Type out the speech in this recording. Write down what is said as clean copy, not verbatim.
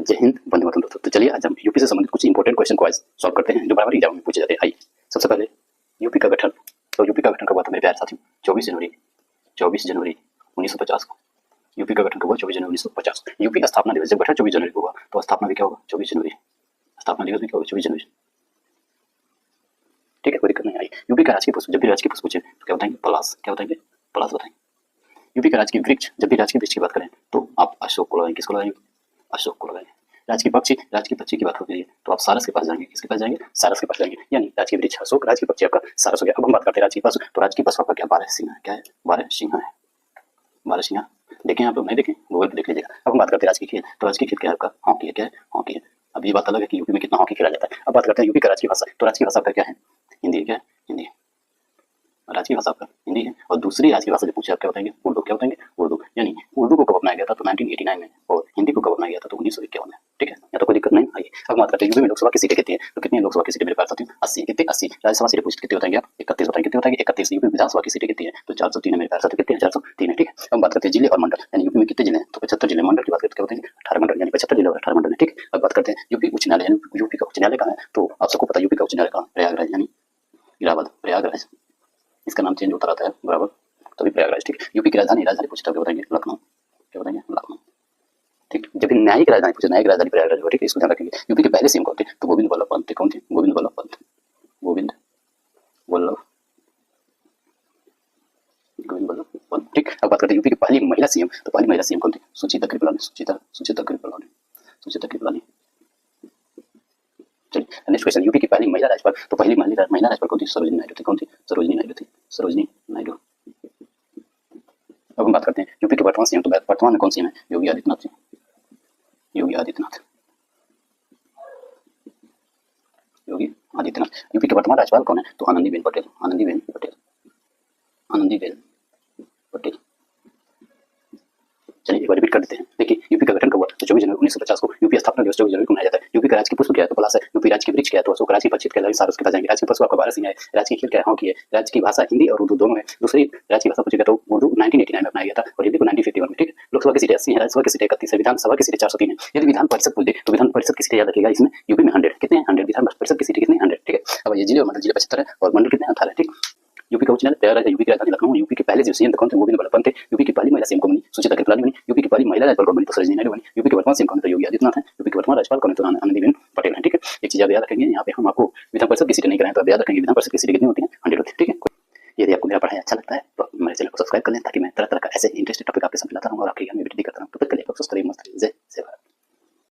जय हिंद, वंदे मातरम दोस्तों। तो चलिए आज हम यूपी से संबंधित कुछ इंपॉर्टेंट क्वेश्चन को आज सॉल्व करते हैं जो बराबर एग्जाम में पूछे जाते हैं। आइए सबसे पहले यूपी का गठन। तो यूपी का गठन कब हुआ था मेरे प्यारे साथियों? 24 जनवरी 1950 को यूपी का गठन कब हुआ? 24 जनवरी 1950। यूपी स्थापना दिवस जब गठन 24 जनवरी को हुआ तो स्थापना भी क्या होगा? 24 जनवरी। स्थापना दिवस भी क्या होगा? 24 जनवरी। ठीक है, कोई दिक्कत नहीं आई। यूपी का राजकीय पुष्प, जब भी राजकीय पुष्प पूछे तो क्या बताएंगे? पलाश। क्या बताएंगे? पलाश बताएंगे। यूपी का राजकीय वृक्ष, जब भी राजकीय वृक्ष की बात करें तो आप अशोक को लगाएंगे। किसको लगाएंगे? अशोक को लगाएंगे। राजकीय पक्षी की बात होती है तो आप सारस के पास जाएंगे। किसके पास जाएंगे? सारस के पास जाएंगे। यानी राजकीय वृक्ष अशोक, राजकीय पक्षी आपका सारस हो गया। अब हम बात करते हैं राजकीय पशु। तो राजकीय पशु आपका क्या? 12 सिंह है। क्या है? 12 सिंह है। 12 सिंह देखें आप लोग, नहीं देखें गूगल पे देख लीजिएगा। अब हम बात करते हैं राजकीय खेल। तो राजकीय खेल क्या है आपका? हॉकी है। क्या है? हॉकी है। अब ये बात अलग है कि यूपी में कितना हॉकी खेला जाता है। अब बात करते हैं यूपी का राजकीय भाषा। तो राजकीय भाषा आपका क्या है? हिंदी है। क्या है? हिंदी है। राजकीय भाषा आपका हिंदी है। और दूसरी राजकीय भाषा जो पूछे आप क्या बताएंगे? उर्दू। क्या बताएंगे? उर्दू। यानी उर्दू को कब अपनाया गया था? तो 1989 में। और हिंदी को कब अपनाया गया था? तो 1951 में। ठीक है, या तो कोई दिक्कत नहीं। आइए अब बात करते हैं यूपी में लोकसभा की सीटें कितनी है। तो कितनी लोकसभा की सीटें मेरे पास आती है? 80। कितनी? 80। राज्यसभा सीटें पूछते कितनी बताएंगे आप? 31 बताएंगे। कितनी बताएंगे? 31। यूपी विधानसभा की सीटें कितनी है? तो 403 है मेरे पास। कितनी है? 403 है। ठीक है, अब बात करते हैं जिले और मंडल। यानी यूपी में कितने जिले हैं? तो 75 जिले। मंडल की बात करते क्या बताएंगे? 18 मंडल। यानी 75 जिले और 18 मंडल है। ठीक है, अब बात करते हैं यूपी उच्च न्यायालय। यानी यूपी का उच्च न्यायालय कहाँ है? तो आप सबको पता है यूपी का उच्च न्यायालय कहाँ? प्रयागराज, यानी इलाहाबाद। प्रयागराज, इसका नाम चेंज होता रहता है बराबर, तभी प्रयागराज। ठीक है, यूपी की राजधानी पूछता क्या बताएंगे? लखनऊ। क्या बताएंगे? लखनऊ। ठीक, जब भी न्यायिक राजधानी पूछे, न्यायिक राजधानी प्रयागराज होगा। ठीक है, इसको ध्यान रखेंगे। यूपी के पहले सीएम कौन थे? तो गोविंद वल्लभ पंत थे। कौन थे? गोविंद वल्लभ पंत। गोविंद वल्लभ पंत। ठीक, अब बात करते हैं यूपी की पहली महिला सीएम। तो पहली महिला सीएम कौन थी? सुचेता कृपलानी। सुचेता कृपलानी। चलिए नेक्स्ट क्वेश्चन, यूपी की पहली महिला राज्यपाल। तो पहली महिला राज्यपाल कौन थी? सरोजिनी नायडू थी। कौन थी? सरोजिनी नायडू। अब हम बात करते हैं यूपी के वर्तमान सीएम। तो वर्तमान में कौन सीएम है? योगी आदित्यनाथ। यूपी के वर्तमान राज्यपाल कौन है? तो आनंदीबेन पटेल। चलिए एक बार रिपीट कर देते हैं। देखिए यूपी का गठन कब हुआ? तो 24 जनवरी 1950 को। यूपी स्थापना दिवस 24 जनवरी को मनाया जाता है। यूपी का राजकीय पुष्प क्या है? तो पलाश है। यूपी राजकीय वृक्ष क्या है? तो अशोक। राजकीय पक्षी क्या है? सारस के पास जाएंगे। राजकीय पशु आपका 12 सिंह है। राजकीय खेल क्या है? हॉकी है। राजकीय भाषा हिंदी और उर्दू दोनों है। दूसरी राजकीय भाषा पूछेगा तो उर्दू 1989 में अपनाया गया था और हिंदी को 1951 में। ठीक है, लोकसभा की सीटें 80 है, राज्यसभा की सीटें 31 है, विधानसभा की सीटें 403 है। यदि विधान परिषद पूछे तो विधान परिषद की सीटें याद रखिएगा। इसमें यूपी में 100 कितने हैं? 100 विधान परिषद की सीटें कितनी? 100। ठीक है, अब ये जिले और मंडल, जिले 75 है और मंडल कितने? 18। ठीक, यूपी का उच्च न्यायालय प्रयागराज है। यूपी की राजधानी लखनऊ। यूपी के पहले जो सीएम कौन थे? गोविंद वल्लभ पंत थे। यूपी की पहली महिला सीएम कौन बनी? सुचेता कृपलानी बनी। यूपी की पहली महिला राज्यपाल कौन बनी? तो सरोजिनी नायडू बनी। यूपी के वर्तमान सीएम कौन है? तो योगी आदित्यनाथ है। यूपी के वर्तमान राज्यपाल कौन है? तो आनंदीबेन पटेल है। ठीक है, एक चीज याद रखेंगे, यहाँ पे हम आपको विधान परिषद की सीटें नहीं कराएं तो आप याद रखेंगे विधान परिषद की सीटें कितनी होती हैं? 100 होती है। ठीक है, यदि आपको मेरा पढ़ाई अच्छा लगता है तो मेरे चैनल को सब्सक्राइब कर लें ताकि मैं तरह तरह का ऐसे इंटरेस्टिंग टॉपिक आपके सामने लाता रहूं और आपके ज्ञान में वृद्धि करता रहूं। तो तब तक के लिए स्वस्थ रहिए, मस्त रहिए। जय सेवा।